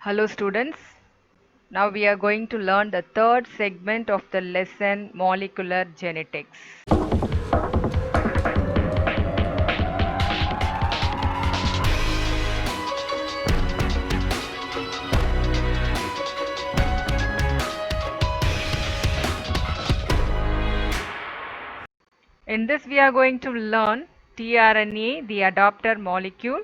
Hello students, now we are going to learn the third segment of the lesson molecular genetics. In this we are going to learn tRNA, the adapter molecule,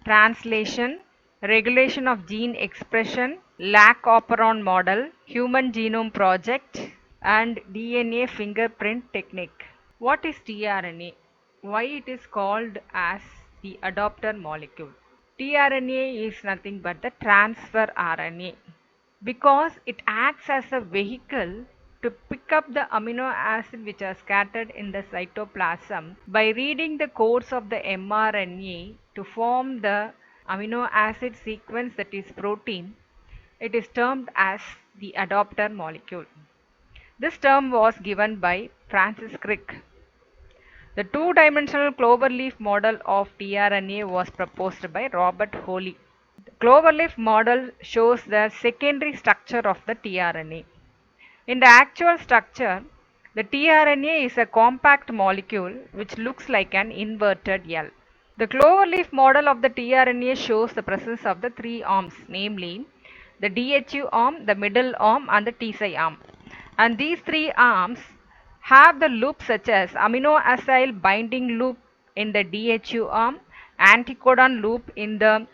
translation, regulation of gene expression, lac operon model, human genome project, and DNA fingerprint technique. What is tRNA? Why it is called as the adapter molecule? tRNA is nothing but the transfer RNA because it acts as a vehicle to pick up the amino acid which are scattered in the cytoplasm by reading the codes of the mRNA to form the amino acid sequence, that is protein. It is termed as the adapter molecule. This term was given by Francis Crick. The two-dimensional cloverleaf model of tRNA was proposed by Robert Holly. The cloverleaf model shows the secondary structure of the tRNA. In the actual structure, the tRNA is a compact molecule which looks like an inverted L. The cloverleaf model of the tRNA shows the presence of the three arms, namely the DHU arm, the middle arm, and the TSI arm. And these three arms have the loops such as amino acyl binding loop in the DHU arm, anticodon loop in the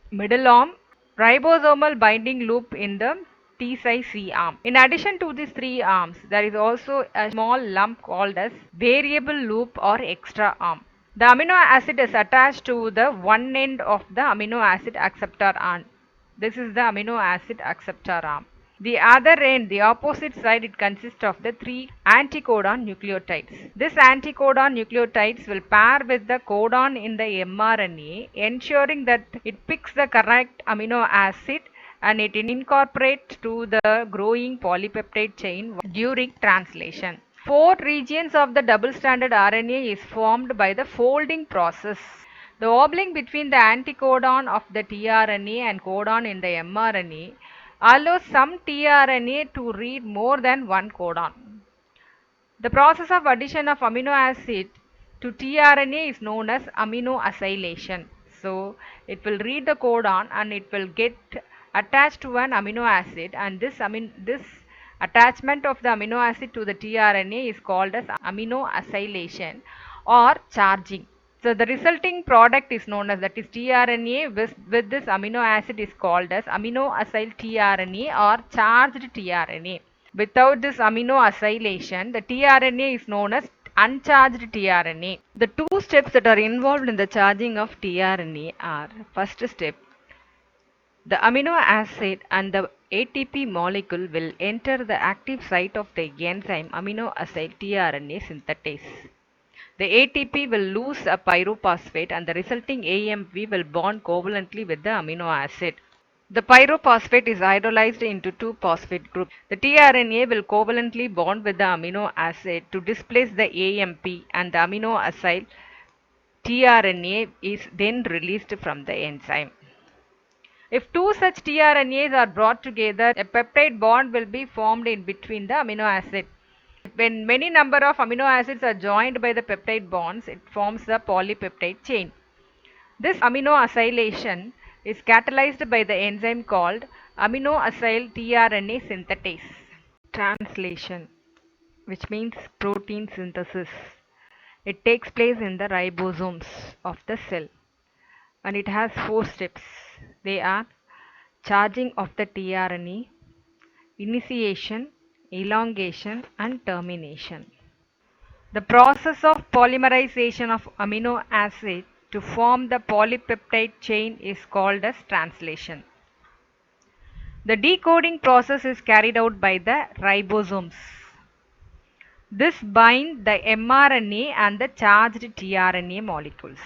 middle arm, ribosomal binding loop in the TSI arm. In addition to these three arms, there is also a small lump called as variable loop or extra arm. The amino acid is attached to the one end of the amino acid acceptor arm. This is the amino acid acceptor arm. The other end, the opposite side, it consists of the three anticodon nucleotides. This anticodon nucleotides will pair with the codon in the mRNA, ensuring that it picks the correct amino acid and it incorporates to the growing polypeptide chain during translation. Four regions of the double-stranded RNA is formed by the folding process. The oblong between the anticodon of the tRNA and codon in the mRNA allows some tRNA to read more than one codon. The process of addition of amino acid to tRNA is known as aminoacylation. So, it will read the codon and it will get attached to an amino acid, and this attachment of the amino acid to the tRNA is called as aminoacylation or charging. So, the resulting product is known as, that is tRNA with this amino acid, is called as aminoacyl tRNA or charged tRNA. Without this aminoacylation, the tRNA is known as uncharged tRNA. The two steps that are involved in the charging of tRNA are: first step, the amino acid and the ATP molecule will enter the active site of the enzyme aminoacyl tRNA synthetase. The ATP will lose a pyrophosphate and the resulting AMP will bond covalently with the amino acid. The pyrophosphate is hydrolyzed into two phosphate groups. The tRNA will covalently bond with the amino acid to displace the AMP, and the amino acyl tRNA is then released from the enzyme. If two such tRNAs are brought together, a peptide bond will be formed in between the amino acid. When many number of amino acids are joined by the peptide bonds, it forms the polypeptide chain. This aminoacylation is catalyzed by the enzyme called aminoacyl tRNA synthetase. Translation, which means protein synthesis. It takes place in the ribosomes of the cell, and it has four steps. They are charging of the tRNA, initiation, elongation, and termination. The process of polymerization of amino acid to form the polypeptide chain is called as translation. The decoding process is carried out by the ribosomes. This binds the mRNA and the charged tRNA molecules.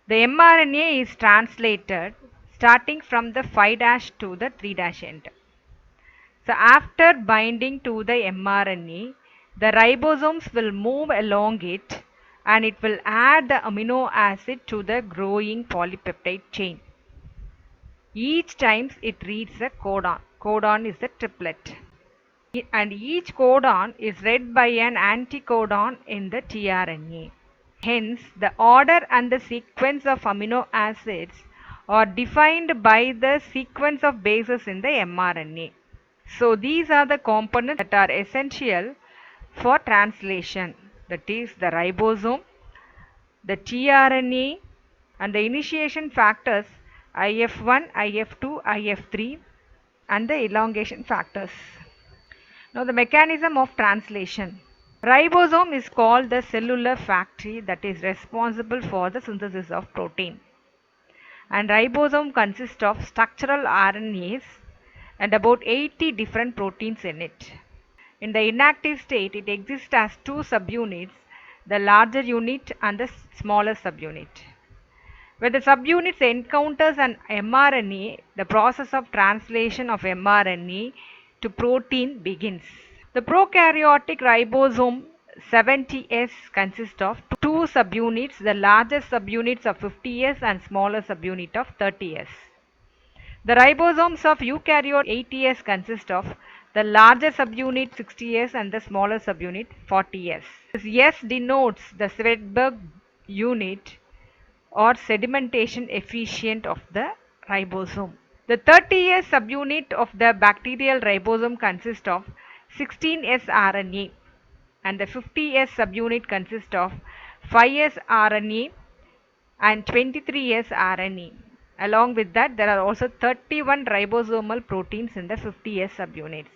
The mRNA is translated starting from the 5' to the 3' end. So after binding to the mRNA, the ribosomes will move along it and it will add the amino acid to the growing polypeptide chain. Each times it reads a codon. Codon is the triplet. And each codon is read by an anticodon in the tRNA. Hence, the order and the sequence of amino acids are defined by the sequence of bases in the mRNA. So, these are the components that are essential for translation. That is the ribosome, the tRNA, and the initiation factors IF1, IF2, IF3, and the elongation factors. Now, the mechanism of translation. Ribosome is called the cellular factory that is responsible for the synthesis of protein. And ribosome consists of structural RNAs and about 80 different proteins in it. In the inactive state, it exists as two subunits, the larger unit and the smaller subunit. When the subunits encounters an mRNA, the process of translation of mRNA to protein begins. The prokaryotic ribosome 70S consists of two subunits, the largest subunits of 50S and smaller subunit of 30S. The ribosomes of eukaryote 80S consist of the larger subunit 60S and the smaller subunit 40S. This S denotes the Svedberg unit or sedimentation efficient of the ribosome. The 30S subunit of the bacterial ribosome consists of 16S RNA and the 50S subunit consists of 5S RNA and 23S RNA. Along with that, there are also 31 ribosomal proteins in the 50S subunits.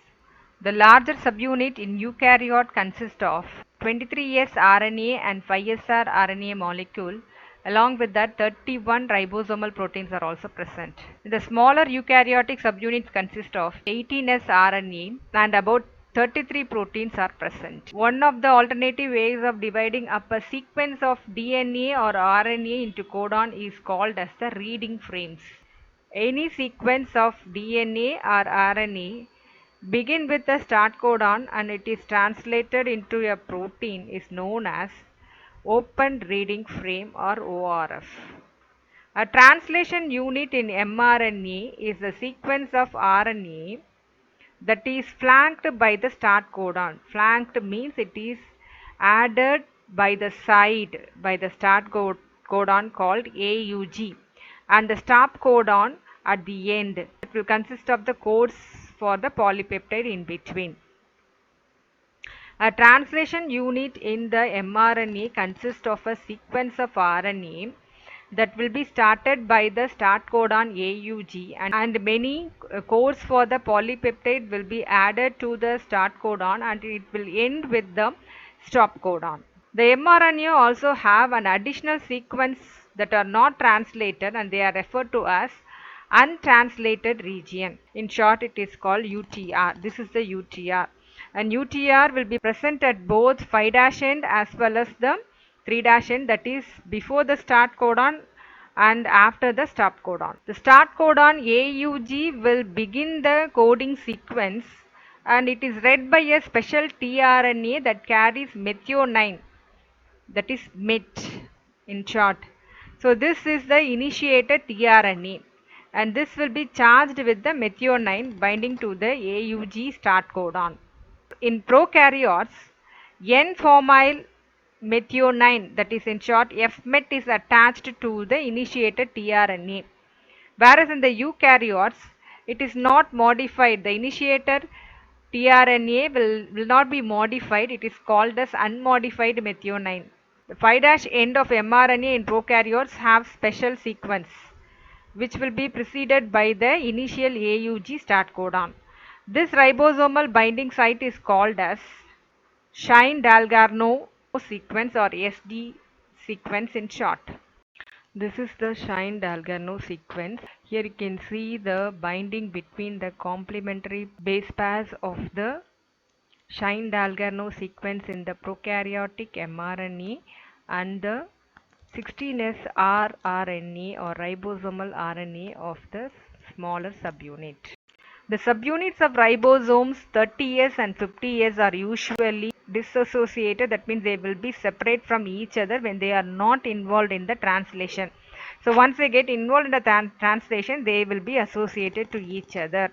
The larger subunit in eukaryote consists of 23S RNA and 5SR RNA molecule. Along with that, 31 ribosomal proteins are also present. The smaller eukaryotic subunits consist of 18S RNA and about 33 proteins are present. One of the alternative ways of dividing up a sequence of DNA or RNA into codon is called as the reading frames. Any sequence of DNA or RNA begin with the start codon and it is translated into a protein is known as open reading frame or ORF. A translation unit in mRNA is a sequence of RNA that is flanked by the start codon. Flanked means it is added by the side by the start codon called AUG and the stop codon at the end. It will consist of the codes for the polypeptide in between. A translation unit in the mRNA consists of a sequence of RNA that will be started by the start codon AUG and many codes for the polypeptide will be added to the start codon and it will end with the stop codon. The mRNA also have an additional sequence that are not translated and they are referred to as untranslated region. In short, it is called UTR. This is the UTR. And UTR will be present at both 5' end as well as the 3' end, that is before the start codon and after the stop codon. The start codon AUG will begin the coding sequence and it is read by a special tRNA that carries methionine, that is MET in short. So this is the initiated tRNA and this will be charged with the methionine binding to the AUG start codon. In prokaryotes, N-formyl methionine, that is in short FMET, is attached to the initiated tRNA. Whereas in the eukaryotes, it is not modified. The initiated tRNA will not be modified. It is called as unmodified methionine. The 5' end of mRNA in prokaryotes have special sequence which will be preceded by the initial AUG start codon. This ribosomal binding site is called as Shine-Dalgarno sequence or SD sequence in short. This is the Shine-Dalgarno sequence. Here you can see the binding between the complementary base pairs of the Shine-Dalgarno sequence in the prokaryotic mRNA and the 16S rRNA or ribosomal RNA of the smaller subunit. The subunits of ribosomes 30S and 50S are usually dissociated, that means they will be separate from each other when they are not involved in the translation. So once they get involved in the translation, they will be associated to each other.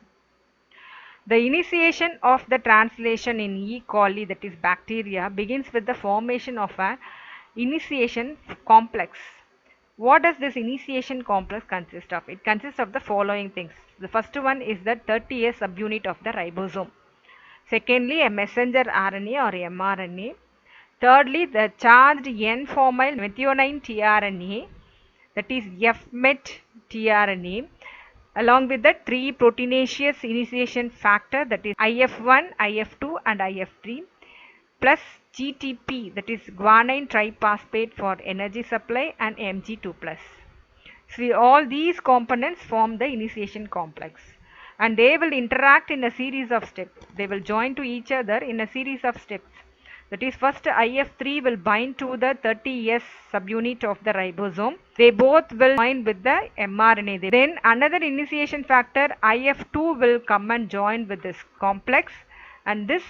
The initiation of the translation in E. coli, that is bacteria, begins with the formation of an initiation complex. What does this initiation complex consist of? It consists of the following things. The first one is the 30S subunit of the ribosome. Secondly, a messenger RNA or mRNA. Thirdly, the charged N-formyl methionine tRNA, that is FMET tRNA, along with the three proteinaceous initiation factor, that is IF1, IF2 and IF3, plus GTP, that is guanine triphosphate for energy supply, and Mg2+. See, all these components form the initiation complex, and they will interact in a series of steps. They will join to each other in a series of steps. That is, first IF3 will bind to the 30S subunit of the ribosome. They both will join with the mRNA. Then another initiation factor IF2 will come and join with this complex, and this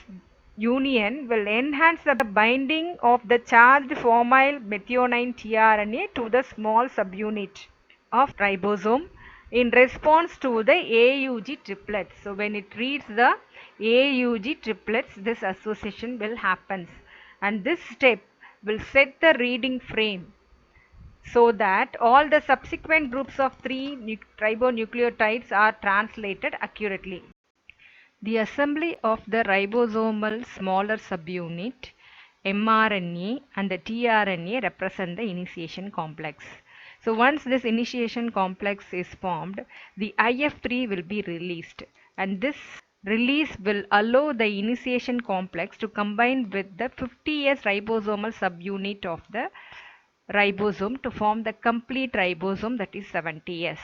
union will enhance the binding of the charged formyl methionine tRNA to the small subunit of ribosome in response to the AUG triplets. So when it reads the AUG triplets, this association will happen, and this step will set the reading frame so that all the subsequent groups of three ribonucleotides are translated accurately. The assembly of the ribosomal smaller subunit, mRNA and the tRNA represent the initiation complex. So once this initiation complex is formed, the IF3 will be released, and this release will allow the initiation complex to combine with the 50S ribosomal subunit of the ribosome to form the complete ribosome, that is 70S.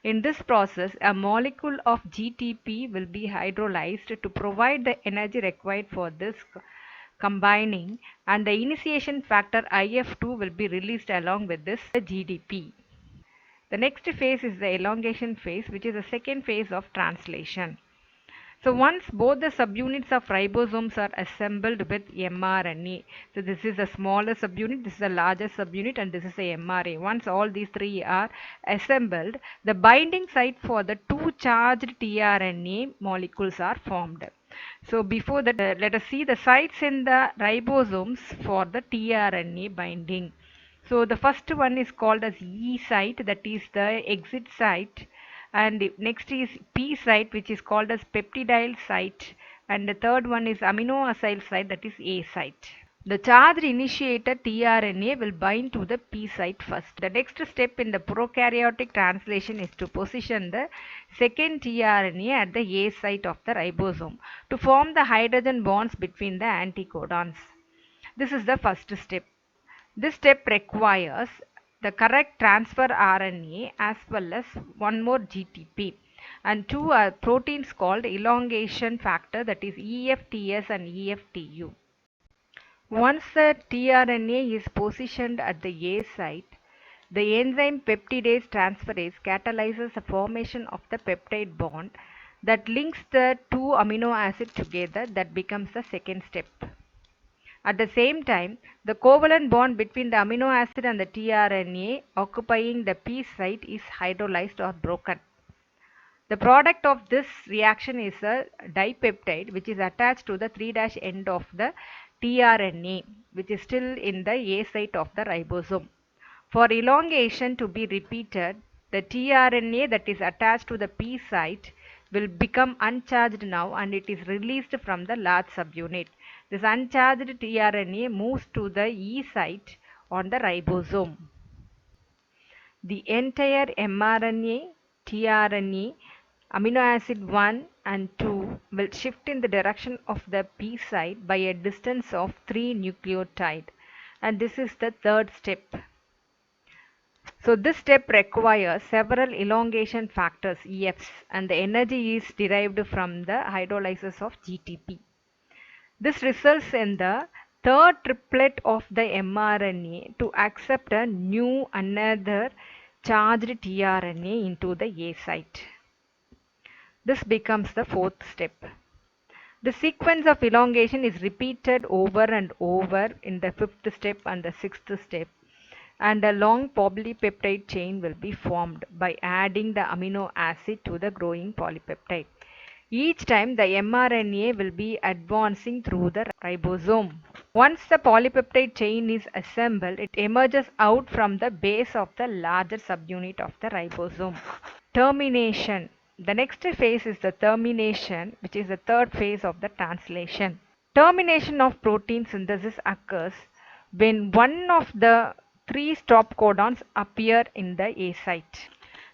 In this process, a molecule of GTP will be hydrolyzed to provide the energy required for this combining, and the initiation factor IF2 will be released along with this GDP. The next phase is the elongation phase, which is the second phase of translation. So once both the subunits of ribosomes are assembled with mRNA, so this is a smaller subunit, this is a larger subunit, and this is a mRNA. Once all these three are assembled, the binding site for the two charged tRNA molecules are formed. So before that, let us see the sites in the ribosomes for the tRNA binding. So the first one is called as E site, that is the exit site, and next is P site, which is called as peptidyl site, and the third one is amino acyl site, that is A site. The charged initiated tRNA will bind to the P site first. The next step in the prokaryotic translation is to position the second tRNA at the A site of the ribosome to form the hydrogen bonds between the anticodons. This is the first step. This step requires the correct transfer RNA as well as one more GTP and two proteins called elongation factor, that is EFTS and EFTU. Once the tRNA is positioned at the A site, the enzyme peptidase transferase catalyzes the formation of the peptide bond that links the two amino acids together. That becomes the second step. At the same time, the covalent bond between the amino acid and the tRNA occupying the P site is hydrolyzed or broken. The product of this reaction is a dipeptide which is attached to the 3' end of the tRNA, which is still in the A site of the ribosome. For elongation to be repeated, the tRNA that is attached to the P site will become uncharged now, and it is released from the large subunit. This uncharged tRNA moves to the E site on the ribosome. The entire mRNA, tRNA, amino acid 1 and 2 will shift in the direction of the P site by a distance of 3 nucleotide, and this is the third step. So this step requires several elongation factors, EFs, and the energy is derived from the hydrolysis of GTP. This results in the third triplet of the mRNA to accept a new another charged tRNA into the A site. This becomes the fourth step. The sequence of elongation is repeated over and over in the fifth step and the sixth step. and a long polypeptide chain will be formed by adding the amino acid to the growing polypeptide. Each time the mRNA will be advancing through the ribosome. Once the polypeptide chain is assembled, it emerges out from the base of the larger subunit of the ribosome. Termination. The next phase is the termination, which is the third phase of the translation. Termination of protein synthesis occurs when one of the three stop codons appear in the A site.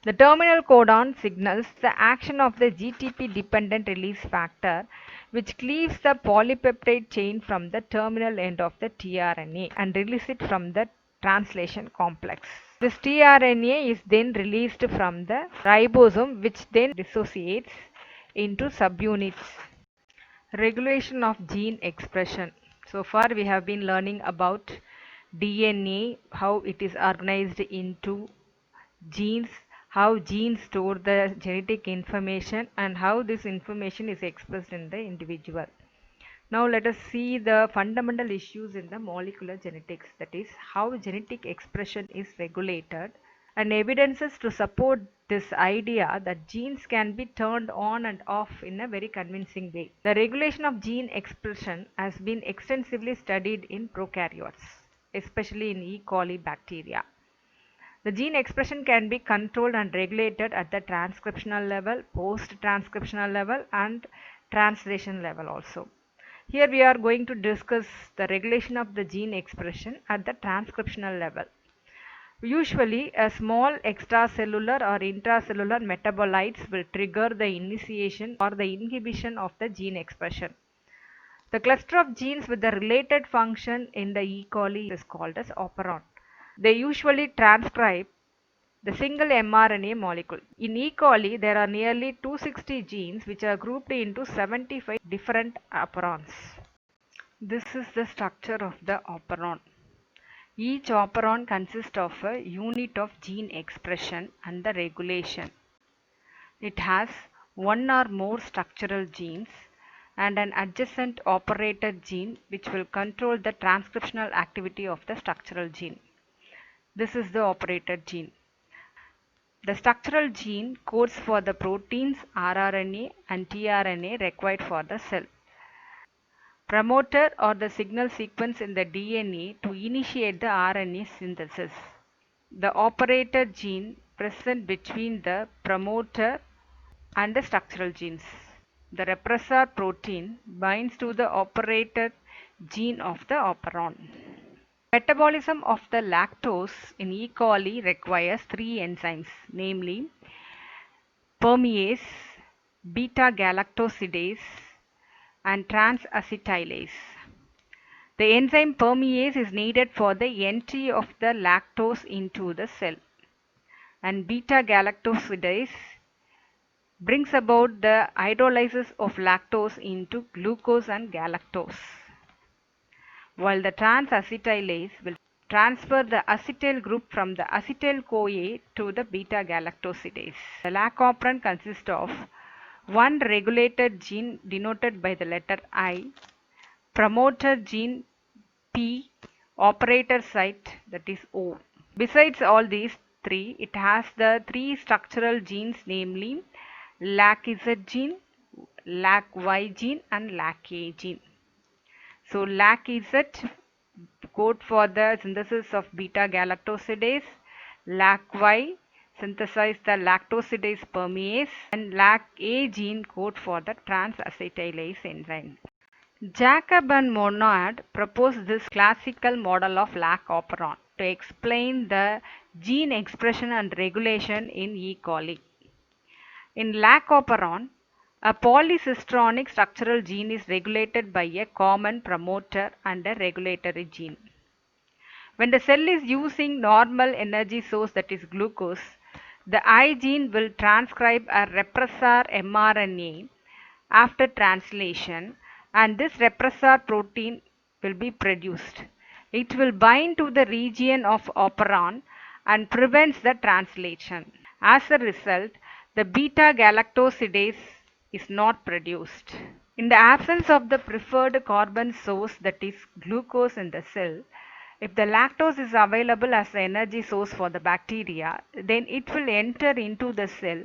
The terminal codon signals the action of the GTP-dependent release factor, which cleaves the polypeptide chain from the terminal end of the tRNA and releases it from the translation complex. This tRNA is then released from the ribosome, which then dissociates into subunits. Regulation of gene expression. So far we have been learning about DNA, how it is organized into genes, how genes store the genetic information, and how this information is expressed in the individual. Now let us see the fundamental issues in the molecular genetics, that is how genetic expression is regulated, and evidences to support this idea that genes can be turned on and off in a very convincing way. The regulation of gene expression has been extensively studied in prokaryotes, especially in E. coli bacteria. The gene expression can be controlled and regulated at the transcriptional level, post-transcriptional level, and translation level also. Here we are going to discuss the regulation of the gene expression at the transcriptional level. Usually, a small extracellular or intracellular metabolites will trigger the initiation or the inhibition of the gene expression. The cluster of genes with the related function in the E. coli is called as operon. They usually transcribe the single mRNA molecule. In E. coli, there are nearly 260 genes which are grouped into 75 different operons. This is the structure of the operon. Each operon consists of a unit of gene expression and the regulation. It has one or more structural genes and an adjacent operator gene which will control the transcriptional activity of the structural gene. This is the operator gene. The structural gene codes for the proteins, rRNA and tRNA required for the cell. Promoter or the signal sequence in the DNA to initiate the RNA synthesis. The operator gene present between the promoter and the structural genes. The repressor protein binds to the operator gene of the operon. Metabolism of the lactose in E. coli requires three enzymes, namely permease, beta-galactosidase, and transacetylase. The enzyme permease is needed for the entry of the lactose into the cell, and beta-galactosidase brings about the hydrolysis of lactose into glucose and galactose, while the transacetylase will transfer the acetyl group from the acetyl-CoA to the beta-galactosidase. The lac operon consists of one regulated gene denoted by the letter I, promoter gene P, operator site that is O. Besides all these three, it has the three structural genes, namely LAC-Z gene, LAC-Y gene and LAC-A gene. So LAC-Z code for the synthesis of beta-galactosidase, LAC-Y synthesize the lactosidase permease, and LAC-A gene code for the transacetylase enzyme. Jacob and Monod proposed this classical model of lac operon to explain the gene expression and regulation in E. coli. In lac operon, a polycistronic structural gene is regulated by a common promoter and a regulatory gene. When the cell is using normal energy source, that is glucose, the I gene will transcribe a repressor mRNA after translation, and this repressor protein will be produced. It will bind to the region of operon and prevents the translation. As a result, the beta-galactosidase is not produced. In the absence of the preferred carbon source, that is glucose in the cell, If the lactose is available as the energy source for the bacteria, then it will enter into the cell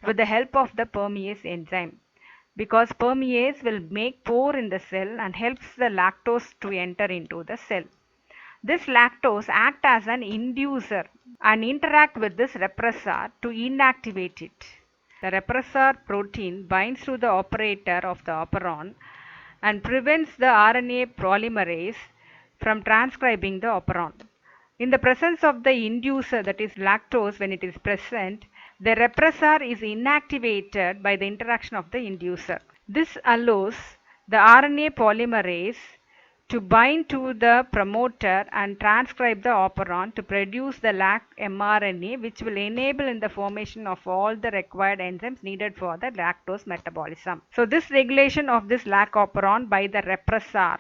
with the help of the permease enzyme, because permease will make pore in the cell and helps the lactose to enter into the cell. This lactose acts as an inducer and interact with this repressor to inactivate it. The repressor protein binds to the operator of the operon and prevents the RNA polymerase from transcribing the operon. In the presence of the inducer, that is lactose, when it is present, the repressor is inactivated by the interaction of the inducer. This allows the RNA polymerase to bind to the promoter and transcribe the operon to produce the mRNA, which will enable in the formation of all the required enzymes needed for the lactose metabolism. So this regulation of this lac operon by the repressor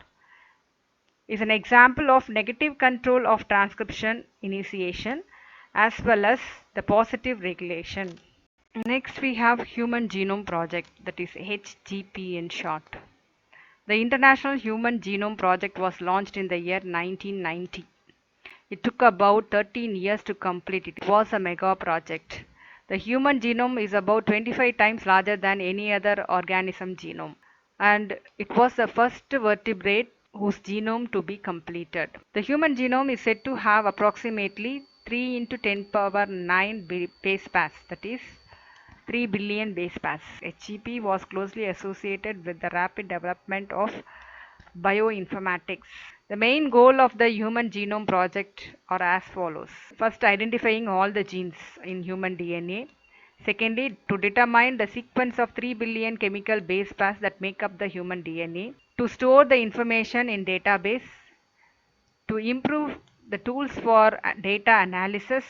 is an example of negative control of transcription initiation as well as the positive regulation. Next we have Human Genome Project, that is HGP in short. The International Human Genome Project was launched in the year 1990. It took about 13 years to complete. It was a mega project. The human genome is about 25 times larger than any other organism genome, and it was the first vertebrate whose genome to be completed. The human genome is said to have approximately 3 into 10 power 9 base pairs, that is 3 billion base pairs. HGP was closely associated with the rapid development of bioinformatics. The main goal of the Human Genome Project are as follows. First, identifying all the genes in human DNA. Secondly, to determine the sequence of 3 billion chemical base pairs that make up the human DNA. To store the information in database. To improve the tools for data analysis.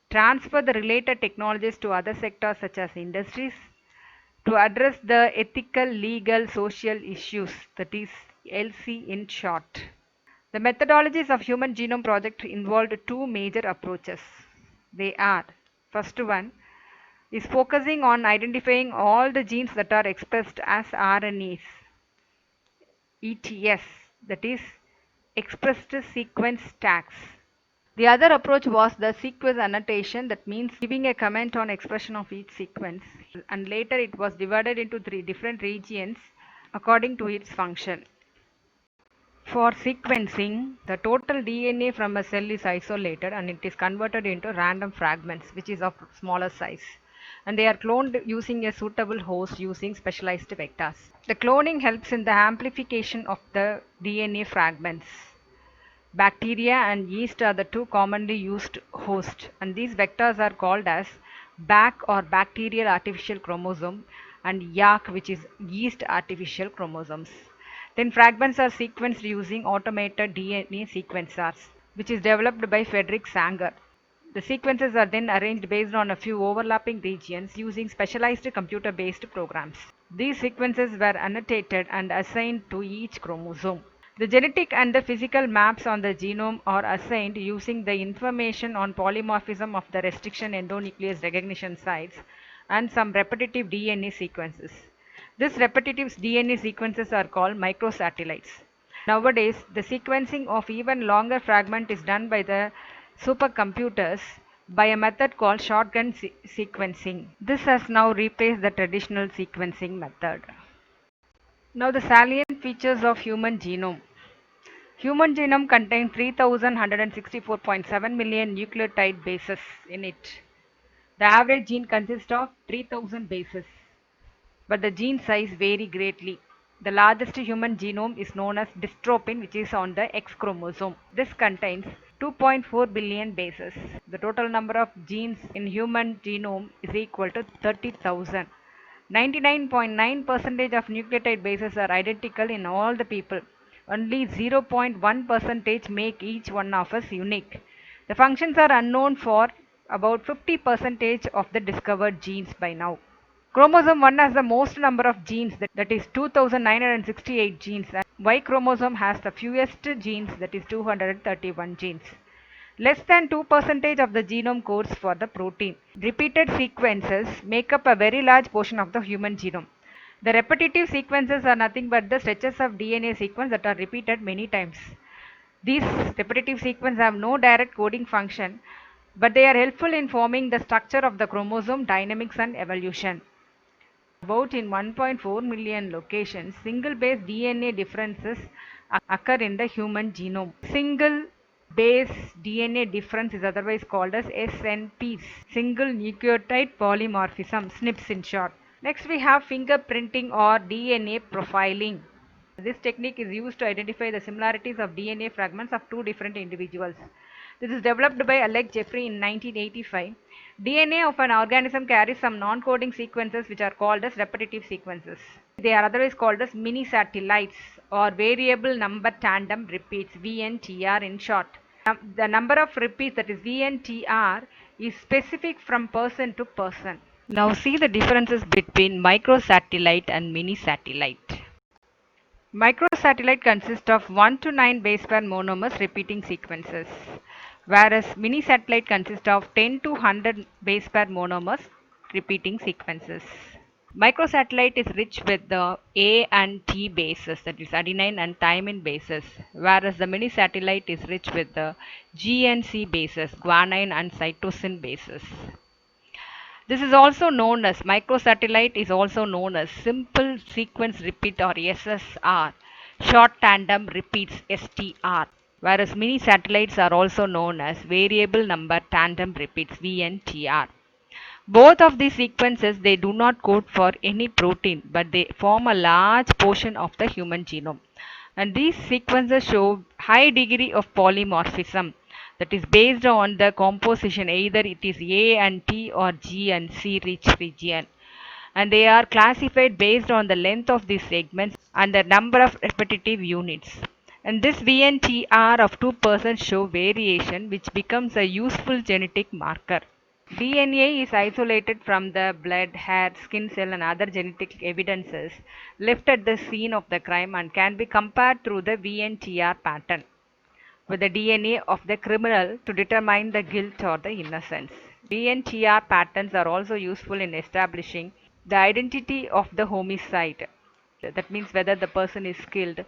Transfer the related technologies to other sectors such as industries. To address the ethical, legal, social issues, that is LC in short. The methodologies of Human Genome Project involved two major approaches. They are, first one is focusing on identifying all the genes that are expressed as RNAs, ETS, that is expressed sequence tags. The other approach was the sequence annotation, that means giving a comment on expression of each sequence, and later it was divided into 3 different regions according to its function. For sequencing, the total DNA from a cell is isolated and it is converted into random fragments which is of smaller size, and they are cloned using a suitable host using specialized vectors. The cloning helps in the amplification of the DNA fragments. Bacteria and yeast are the two commonly used hosts, and these vectors are called as BAC or bacterial artificial chromosome and YAC, which is yeast artificial chromosomes. Then fragments are sequenced using automated DNA sequencers, which is developed by Frederick Sanger. The sequences are then arranged based on a few overlapping regions using specialized computer-based programs. These sequences were annotated and assigned to each chromosome. The genetic and the physical maps on the genome are assigned using the information on polymorphism of the restriction endonuclease recognition sites and some repetitive DNA sequences. These repetitive DNA sequences are called microsatellites. Nowadays, the sequencing of even longer fragment is done by the supercomputers by a method called shotgun sequencing. This has now replaced the traditional sequencing method. Now the salient features of human genome. Human genome contains 3164.7 million nucleotide bases in it. The average gene consists of 3000 bases, but the gene size vary greatly. The largest human genome is known as dystrophin, which is on the X chromosome. This contains 2.4 billion bases. The total number of genes in human genome is equal to 30,000. 99.9% of nucleotide bases are identical in all the people. Only 0.1% make each one of us unique. The functions are unknown for about 50% of the discovered genes by now. Chromosome 1 has the most number of genes, that is 2968 genes, and Y chromosome has the fewest genes, that is 231 genes. Less than 2% of the genome codes for the protein. Repeated sequences make up a very large portion of the human genome. The repetitive sequences are nothing but the stretches of DNA sequence that are repeated many times. These repetitive sequences have no direct coding function, but they are helpful in forming the structure of the chromosome, dynamics and evolution. About in 1.4 million locations, single base DNA differences occur in the human genome. Single base DNA difference is otherwise called as SNPs, single nucleotide polymorphism, SNPs in short. Next we have fingerprinting or DNA profiling. This technique is used to identify the similarities of DNA fragments of two different individuals. This is developed by Alec Jeffrey in 1985. DNA of an organism carries some non-coding sequences which are called as repetitive sequences. They are otherwise called as minisatellites or variable number tandem repeats, VNTR in short. The number of repeats, that is VNTR, is specific from person to person. Now see the differences between microsatellite and minisatellite. Microsatellite consists of 1 to 9 base pair monomers repeating sequences, whereas minisatellite consists of 10 to 100 base pair monomers repeating sequences. Microsatellite is rich with the A and T bases, that is adenine and thymine bases, whereas the minisatellite is rich with the G and C bases, guanine and cytosine bases. This is also known as microsatellite is also known as simple sequence repeat or SSR, short tandem repeats STR, whereas mini satellites are also known as variable number tandem repeats VNTR. Both of these sequences, they do not code for any protein, but they form a large portion of the human genome. And these sequences show high degree of polymorphism, that is based on the composition, either it is A and T or G and C rich region. And they are classified based on the length of these segments and the number of repetitive units. And this VNTR of 2% show variation, which becomes a useful genetic marker. DNA is isolated from the blood, hair, skin cell and other genetic evidences left at the scene of the crime and can be compared through the VNTR pattern with the DNA of the criminal to determine the guilt or the innocence. VNTR patterns are also useful in establishing the identity of the homicide. That means whether the person is killed.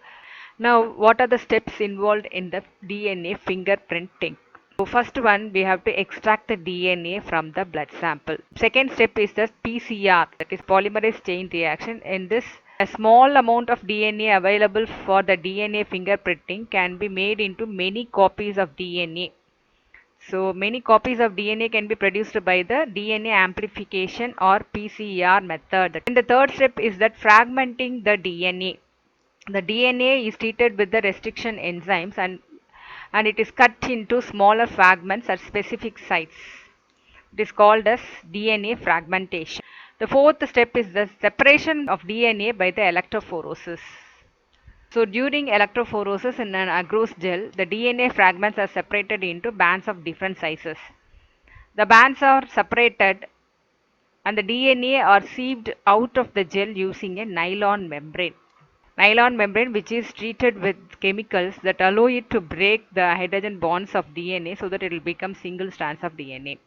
Now, what are the steps involved in the DNA fingerprinting? So first one, we have to extract the DNA from the blood sample. Second step is the PCR, that is polymerase chain reaction. In this, a small amount of DNA available for the DNA fingerprinting can be made into many copies of DNA. So many copies of DNA can be produced by the DNA amplification or PCR method. And the third step is that fragmenting the DNA. The DNA is treated with the restriction enzymes and it is cut into smaller fragments at specific sites. It is called as DNA fragmentation. The fourth step is the separation of DNA by the electrophoresis. So during electrophoresis in an agarose gel, the DNA fragments are separated into bands of different sizes. The bands are separated and the DNA are sieved out of the gel using a nylon membrane. Nylon membrane which is treated with chemicals that allow it to break the hydrogen bonds of DNA so that it will become single strands of DNA.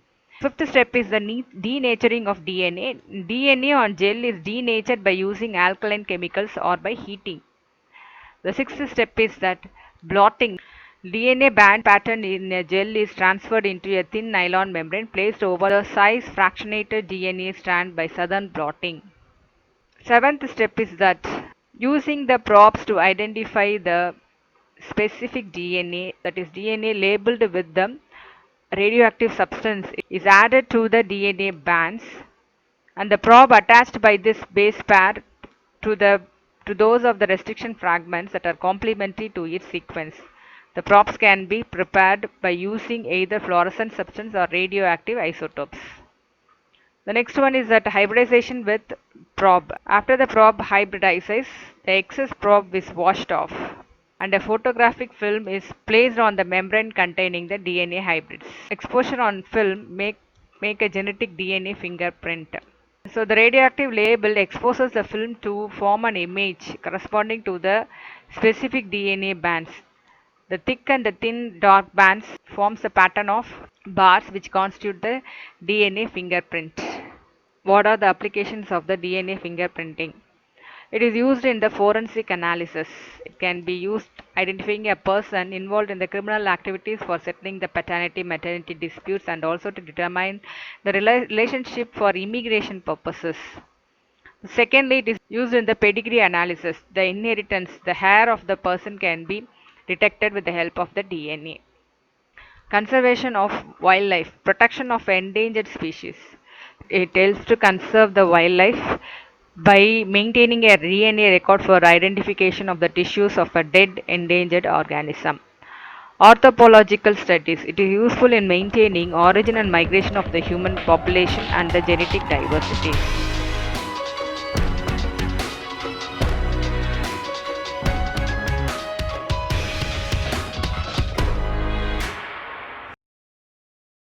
Fifth step is the denaturing of DNA. DNA on gel is denatured by using alkaline chemicals or by heating. The sixth step is that blotting. DNA band pattern in a gel is transferred into a thin nylon membrane placed over the size fractionated DNA strand by southern blotting. Seventh step is that using the probes to identify the specific DNA, that is DNA labeled with the radioactive substance, is added to the DNA bands and the probe attached by this base pair to those of the restriction fragments that are complementary to its sequence. The probes can be prepared by using either fluorescent substance or radioactive isotopes. The next one is that hybridization with probe. After the probe hybridizes, the excess probe is washed off and a photographic film is placed on the membrane containing the DNA hybrids. Exposure on film make a genetic DNA fingerprint. So the radioactive label exposes the film to form an image corresponding to the specific DNA bands. The thick and the thin dark bands forms a pattern of bars which constitute the DNA fingerprint. What are the applications of the DNA fingerprinting? It is used in the forensic analysis. It can be used identifying a person involved in the criminal activities for settling the paternity maternity disputes, and also to determine the relationship for immigration purposes. Secondly, it is used in the pedigree analysis. The inheritance, the hair of the person can be detected with the help of the DNA. Conservation of wildlife, protection of endangered species. It helps to conserve the wildlife by maintaining a DNA record for identification of the tissues of a dead endangered organism. Orthopological studies. It is useful in maintaining origin and migration of the human population and the genetic diversity.